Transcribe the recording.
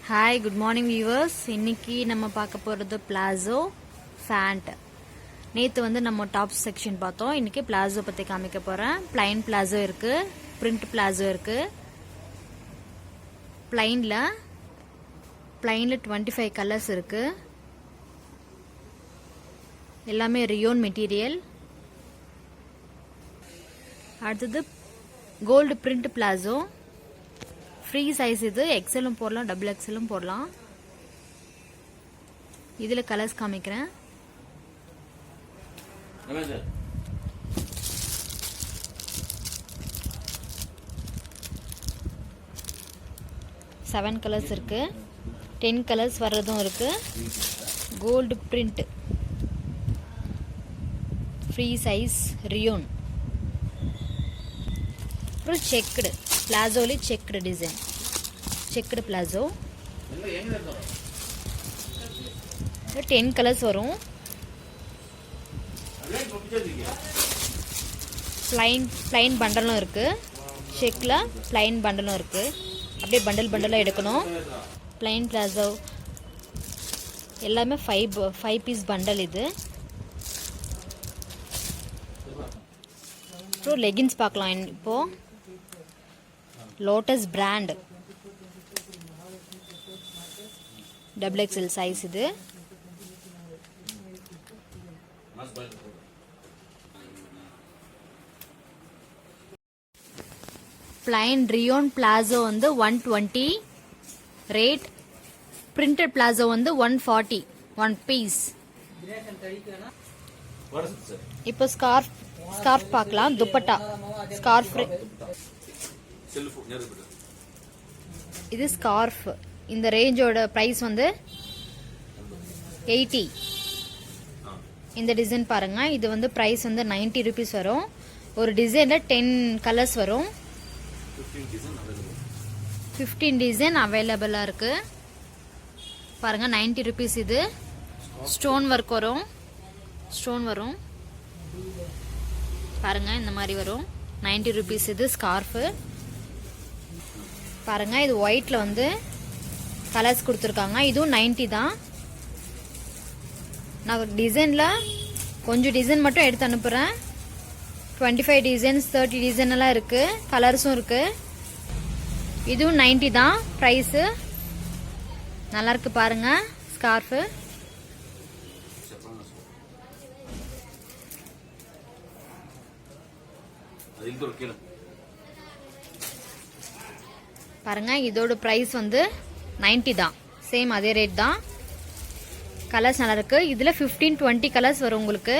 Hi good morning viewers. இன்னைக்கு நம்ம பார்க்க போகிறது பிளாசோ ஃபேண்ட். நேற்று நம்ம டாப் செக்ஷன் பார்த்தோம். இன்னைக்கு பிளாசோ பற்றி காமிக்க போகிறேன். பிளைன் பிளாசோ இருக்குது, பிரிண்ட் பிளாசோ இருக்குது. பிளைனில் 25 கலர்ஸ் இருக்குது. எல்லாமே ரியோன் மெட்டீரியல். அடுத்தது gold print palazzo. Free size இது. எக்ஸலும் போடலாம், டபுள் எக்ஸலும் போடலாம். இதில் கலர்ஸ் காமிக்கிறேன். செவன் கலர்ஸ் இருக்கு, 10 கலர்ஸ் வர்றதும் இருக்கு. Gold print free size rayon. அப்புறம் செக்குடு பிளாசோலி, checked design, checked palazzo. 10 colours வரும். பிளைன் பண்டலும் இருக்கு. செக்கில் பிளைன் பண்டலும் இருக்கு. அப்படியே பண்டலாக எடுக்கணும். பிளைன் பிளாசோ எல்லாமே 5 பீஸ் பண்டல் இது. அப்புறம் லெகின்ஸ் பார்க்கலாம். இப்போ Lotus brand double XL size இது. Plain rayon palazzo 120 rate. Printed palazzo 140 1 piece. இப்போ ஸ்கார்ஃப் பார்க்கலாம். துப்பட்டா ஸ்கார்ஃப். இது ஸ்கார்ஃப். இந்த ரேஞ்சோட பிரைஸ் 80. இந்த டிசைன் பாருங்க. இது பிரைஸ் 90 ருபீஸ் வரும். ஒரு டிசைன்ல 10 கலர்ஸ் வரும். 15 டிசைன் அவைலபிளா இருக்கு பாருங்க. 90 ருபீஸ். இது ஸ்டோன் ஒர்க் வரும். ஸ்டோன் வரும் பாருங்க. இந்த மாதிரி வரும். 90 ருபீஸ். இது ஸ்கார்ஃப் பாருங்க. இது ஒயிட்ல கலர்ஸ் கொடுத்துருக்காங்க. இதுவும் 90 தான். நான் டிசைன்ல கொஞ்சம் டிசைன் மட்டும் எடுத்து அனுப்புறேன். 25 டிசைன்ஸ் 30 டிசைன் எல்லாம் இருக்கு. கலர்ஸும் இருக்கு. இதுவும் 90 தான் பிரைஸ். நல்லா இருக்கு பாருங்க ஸ்கார்ஃப். பாருங்க. இதோட பிரைஸ் 90 தான். சேம் அதே ரேட் தான். கலர்ஸ் நல்லா இருக்கு. இதுல 15-20 கலர்ஸ் வரும் உங்களுக்கு.